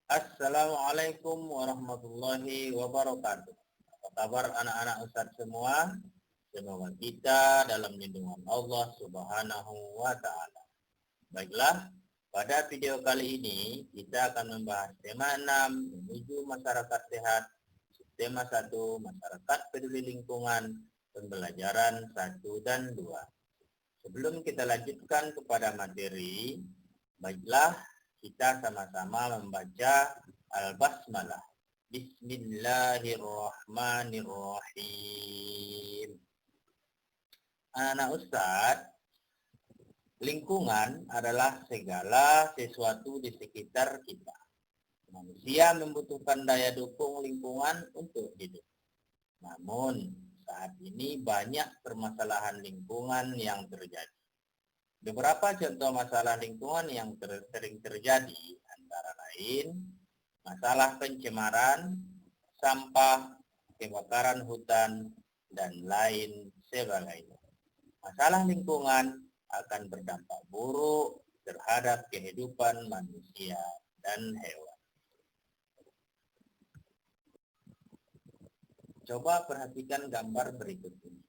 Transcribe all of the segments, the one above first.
Assalamualaikum warahmatullahi wabarakatuh. Apa kabar anak-anak Ustadz semua? Semoga kita dalam lindungan Allah Subhanahu wa Ta'ala. Baiklah, pada video kali ini kita akan membahas tema 6 menuju masyarakat sehat, tema 1 masyarakat peduli lingkungan, pembelajaran 1 dan 2. Sebelum kita lanjutkan kepada materi, baiklah kita sama-sama membaca Al-Basmalah. Bismillahirrahmanirrahim. Anak Ustadz, lingkungan adalah segala sesuatu di sekitar kita. Manusia membutuhkan daya dukung lingkungan untuk hidup. Namun, saat ini banyak permasalahan lingkungan yang terjadi. Beberapa contoh masalah lingkungan yang sering terjadi antara lain masalah pencemaran, sampah, kebakaran hutan, dan lain sebagainya. Masalah lingkungan akan berdampak buruk terhadap kehidupan manusia dan hewan. Coba perhatikan gambar berikut ini.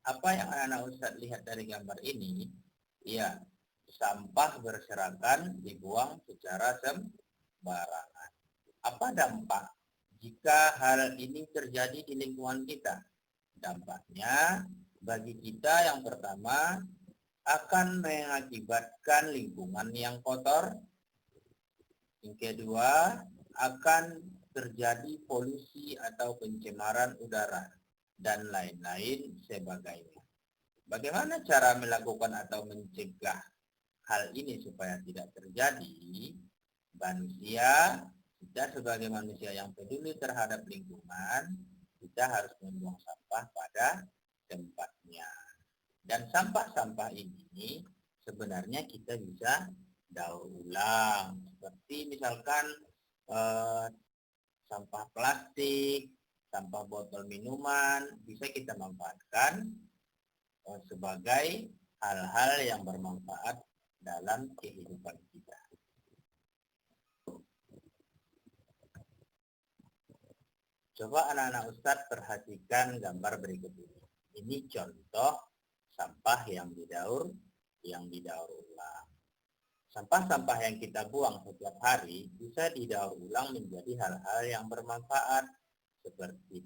Apa yang anak-anak Ustadz lihat dari gambar ini? Ya, sampah berserakan dibuang secara sembarangan. Apa dampak jika hal ini terjadi di lingkungan kita? Dampaknya bagi kita yang pertama akan mengakibatkan lingkungan yang kotor. Yang kedua akan terjadi polusi atau pencemaran udara dan lain-lain sebagainya. Bagaimana cara melakukan atau mencegah hal ini supaya tidak terjadi? Kita sebagai manusia yang peduli terhadap lingkungan, kita harus membuang sampah pada tempatnya. Dan sampah-sampah ini sebenarnya kita bisa daur ulang. Seperti misalkan sampah plastik, sampah botol minuman, bisa kita manfaatkan sebagai hal-hal yang bermanfaat dalam kehidupan kita. Coba anak-anak Ustadz perhatikan gambar berikut ini. Ini contoh sampah yang didaur ulang. Sampah-sampah yang kita buang setiap hari bisa didaur ulang menjadi hal-hal yang bermanfaat seperti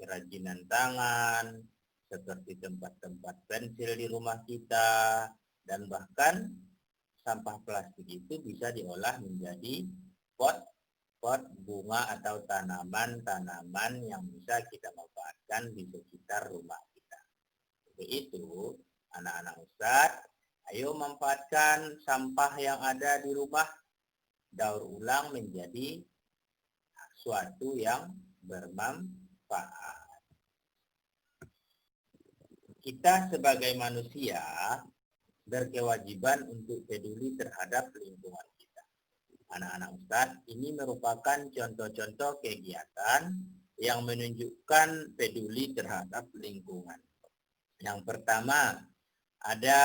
kerajinan tangan, seperti tempat-tempat pensil di rumah kita, dan bahkan sampah plastik itu bisa diolah menjadi pot bunga atau tanaman-tanaman yang bisa kita manfaatkan di sekitar rumah kita. Untuk itu, anak-anak Ustadz, ayo manfaatkan sampah yang ada di rumah, daur ulang menjadi suatu yang bermanfaat. Kita sebagai manusia berkewajiban untuk peduli terhadap lingkungan kita. Anak-anak Ustadz, ini merupakan contoh-contoh kegiatan yang menunjukkan peduli terhadap lingkungan. Yang pertama, ada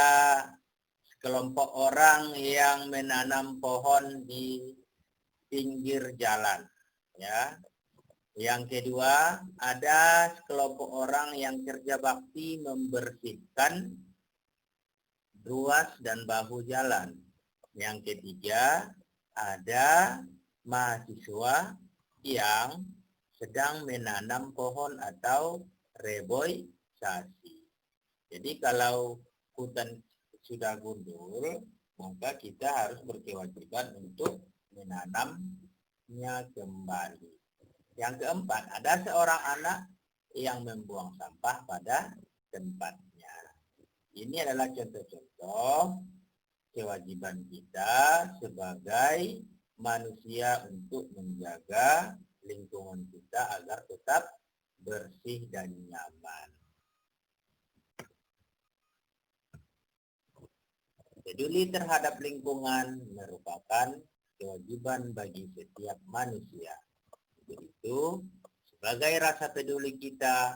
sekelompok orang yang menanam pohon di pinggir jalan, ya. Yang kedua, ada sekelompok orang yang kerja bakti membersihkan ruas dan bahu jalan. Yang ketiga, ada mahasiswa yang sedang menanam pohon atau reboisasi. Jadi kalau hutan sudah gundul, maka kita harus berkewajiban untuk menanamnya kembali. Yang keempat, ada seorang anak yang membuang sampah pada tempatnya. Ini adalah contoh-contoh kewajiban kita sebagai manusia untuk menjaga lingkungan kita agar tetap bersih dan nyaman. Peduli terhadap lingkungan merupakan kewajiban bagi setiap manusia. Itu sebagai rasa peduli kita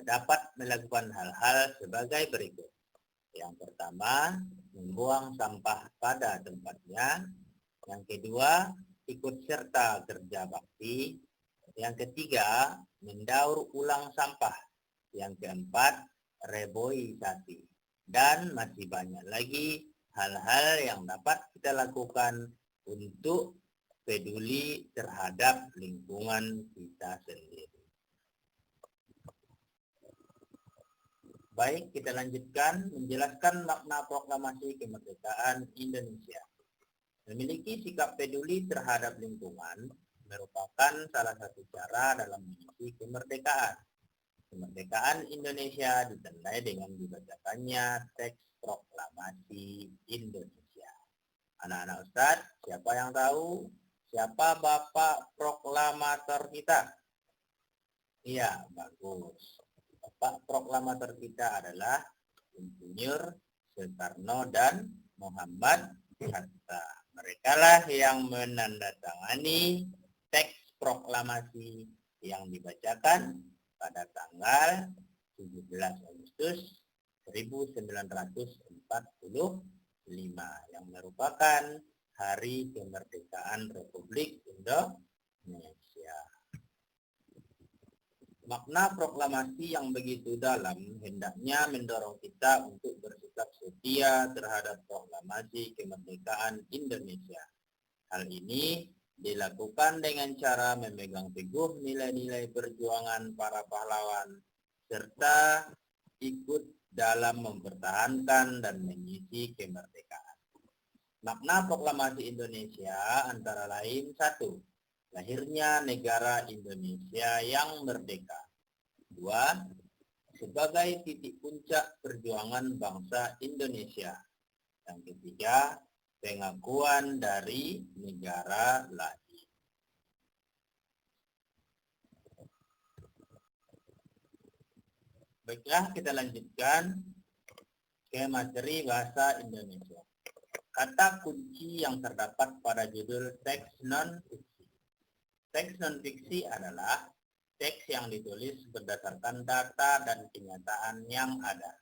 dapat melakukan hal-hal sebagai berikut. Yang pertama, membuang sampah pada tempatnya. Yang kedua, ikut serta kerja bakti. Yang ketiga, mendaur ulang sampah. Yang keempat, reboisasi. Dan masih banyak lagi hal-hal yang dapat kita lakukan untuk peduli terhadap lingkungan kita sendiri. Baik, kita lanjutkan menjelaskan makna proklamasi kemerdekaan Indonesia. Memiliki sikap peduli terhadap lingkungan merupakan salah satu cara dalam mengisi kemerdekaan. Kemerdekaan Indonesia ditandai dengan dibacakannya teks proklamasi Indonesia. Anak-anak Ustadz, siapa yang tahu siapa Bapak proklamator kita? Iya, bagus. Bapak proklamator kita adalah Insinyur Soekarno dan Muhammad Hatta. Mereka lah yang menandatangani teks proklamasi yang dibacakan pada tanggal 17 Agustus 1945 yang merupakan Hari Kemerdekaan Republik Indonesia. Makna proklamasi yang begitu dalam hendaknya mendorong kita untuk bersikap setia terhadap proklamasi kemerdekaan Indonesia. Hal ini dilakukan dengan cara memegang teguh nilai-nilai perjuangan para pahlawan serta ikut dalam mempertahankan dan mengisi kemerdekaan. Makna proklamasi Indonesia antara lain: 1. Lahirnya negara Indonesia yang merdeka. 2. Sebagai titik puncak perjuangan bangsa Indonesia. Yang ketiga, pengakuan dari negara lain. Baiklah, kita lanjutkan ke materi bahasa Indonesia. Kata kunci yang terdapat pada judul teks non-fiksi. Teks non-fiksi adalah teks yang ditulis berdasarkan data dan kenyataan yang ada.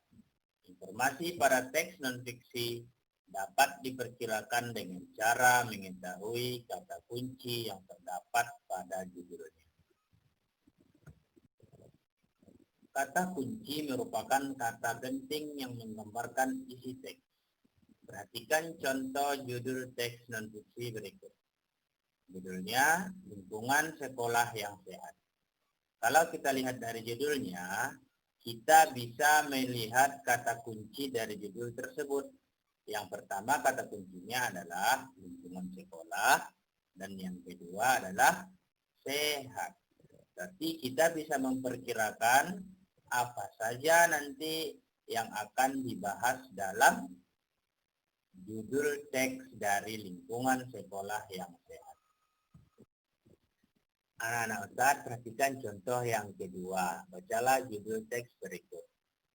Informasi pada teks non-fiksi dapat diperkirakan dengan cara mengetahui kata kunci yang terdapat pada judulnya. Kata kunci merupakan kata penting yang menggambarkan isi teks. Perhatikan contoh judul teks non-fiksi berikut. Judulnya, lingkungan sekolah yang sehat. Kalau kita lihat dari judulnya, kita bisa melihat kata kunci dari judul tersebut. Yang pertama kata kuncinya adalah lingkungan sekolah, dan yang kedua adalah sehat. Berarti kita bisa memperkirakan apa saja nanti yang akan dibahas dalam judul teks dari lingkungan sekolah yang sehat. Anak-anak Ustadz, perhatikan contoh yang kedua. Bacalah judul teks berikut.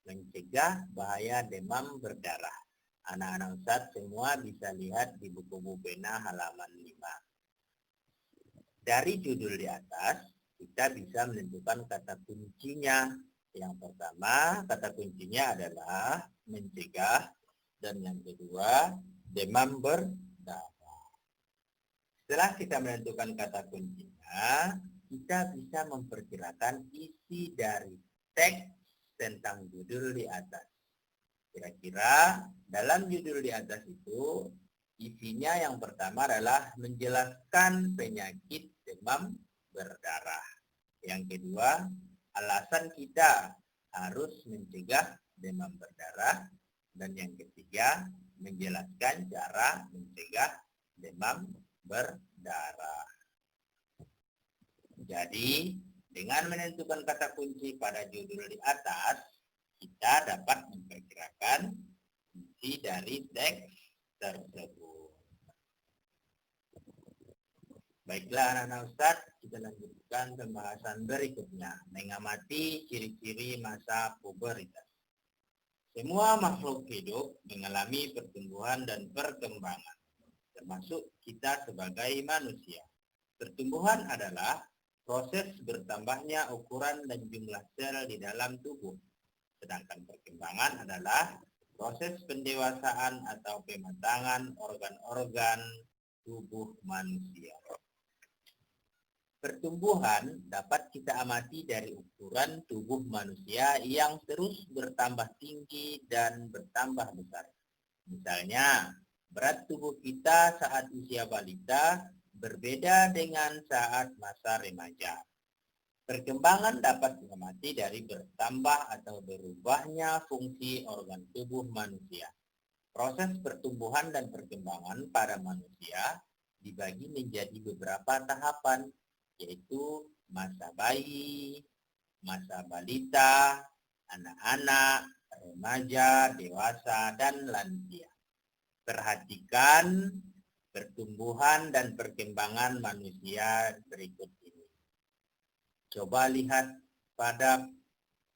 Mencegah bahaya demam berdarah. Anak-anak Ustadz semua bisa lihat di buku pena halaman 5. Dari judul di atas, kita bisa menentukan kata kuncinya. Yang pertama, kata kuncinya adalah mencegah. Dan yang kedua, demam berdarah. Setelah kita menentukan kata kuncinya, kita bisa memperkirakan isi dari teks tentang judul di atas. Kira-kira dalam judul di atas itu, isinya yang pertama adalah menjelaskan penyakit demam berdarah. Yang kedua, alasan kita harus mencegah demam berdarah. Dan yang ketiga, menjelaskan cara mencegah demam berdarah. Jadi, dengan menentukan kata kunci pada judul di atas, kita dapat memperkirakan isi dari teks tersebut. Baiklah anak-anak Ustadz, kita lanjutkan pembahasan berikutnya, mengamati ciri-ciri masa pubertas. Semua makhluk hidup mengalami pertumbuhan dan perkembangan, termasuk kita sebagai manusia. Pertumbuhan adalah proses bertambahnya ukuran dan jumlah sel di dalam tubuh. Sedangkan perkembangan adalah proses pendewasaan atau pematangan organ-organ tubuh manusia. Pertumbuhan dapat kita amati dari ukuran tubuh manusia yang terus bertambah tinggi dan bertambah besar. Misalnya, berat tubuh kita saat usia balita berbeda dengan saat masa remaja. Perkembangan dapat diamati dari bertambah atau berubahnya fungsi organ tubuh manusia. Proses pertumbuhan dan perkembangan pada manusia dibagi menjadi beberapa tahapan, yaitu masa bayi, masa balita, anak-anak, remaja, dewasa, dan lansia. Perhatikan pertumbuhan dan perkembangan manusia berikut ini. Coba lihat pada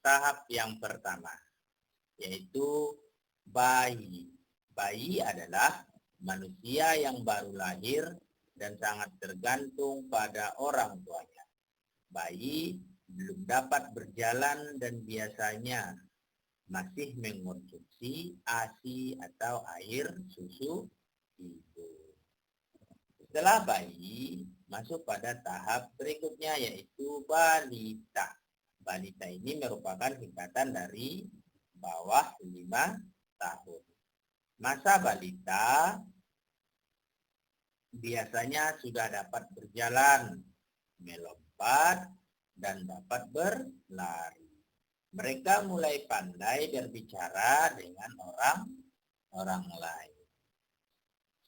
tahap yang pertama, yaitu bayi. Bayi adalah manusia yang baru lahir dan sangat tergantung pada orang tuanya. Bayi belum dapat berjalan dan biasanya masih mengonsumsi ASI atau air susu ibu. Setelah bayi, masuk pada tahap berikutnya yaitu balita. Balita ini merupakan tingkatan dari bawah 5 tahun. Masa balita biasanya sudah dapat berjalan, melompat, dan dapat berlari. Mereka mulai pandai berbicara dengan orang lain.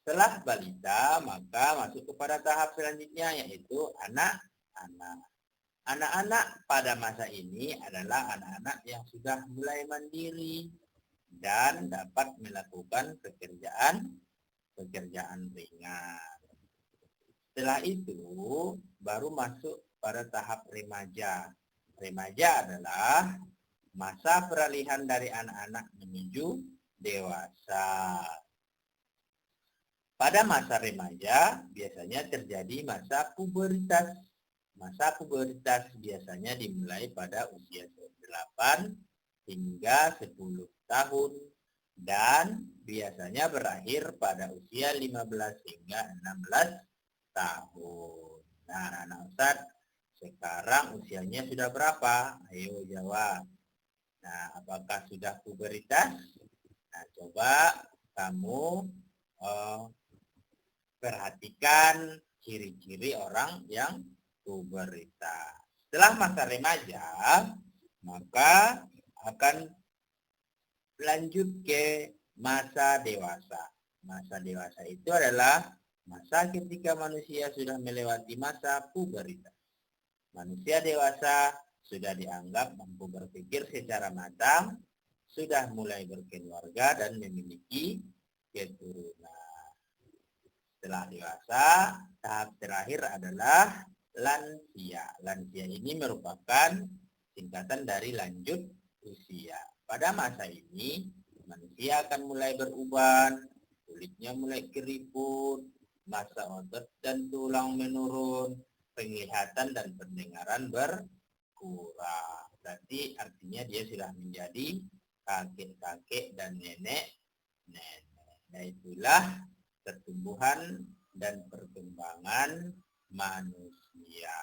Setelah balita, maka masuk kepada tahap selanjutnya yaitu anak-anak. Anak-anak pada masa ini adalah anak-anak yang sudah mulai mandiri dan dapat melakukan pekerjaan ringan. Setelah itu baru masuk pada tahap remaja. Remaja adalah masa peralihan dari anak-anak menuju dewasa. Pada masa remaja biasanya terjadi masa pubertas. Masa pubertas biasanya dimulai pada usia 8 hingga 10 tahun dan biasanya berakhir pada usia 15 hingga 16 tahun. Nah, anak Ustadz, sekarang usianya sudah berapa? Ayo jawab. Nah, apakah sudah pubertas? Nah, coba kamu perhatikan ciri-ciri orang yang pubertas. Setelah masa remaja, maka akan lanjut ke masa dewasa. Masa dewasa itu adalah masa ketika manusia sudah melewati masa pubertas. Manusia dewasa sudah dianggap mampu berpikir secara matang, sudah mulai berkeluarga dan memiliki keturunan. Setelah dewasa, tahap terakhir adalah lansia. Lansia ini merupakan tingkatan dari lanjut usia. Pada masa ini, manusia akan mulai beruban, kulitnya mulai keriput, massa otot dan tulang menurun, penglihatan dan pendengaran berkurang. Berarti artinya dia sudah menjadi kakek-kakek dan nenek-nenek. Nah, itulah pertumbuhan dan perkembangan manusia.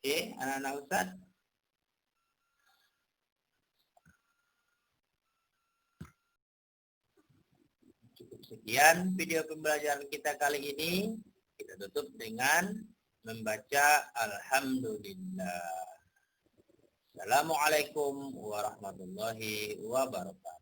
Oke, anak-anak Ustadz. Cukup sekian video pembelajaran kita kali ini. Kita tutup dengan membaca Alhamdulillah. Assalamualaikum warahmatullahi wabarakatuh.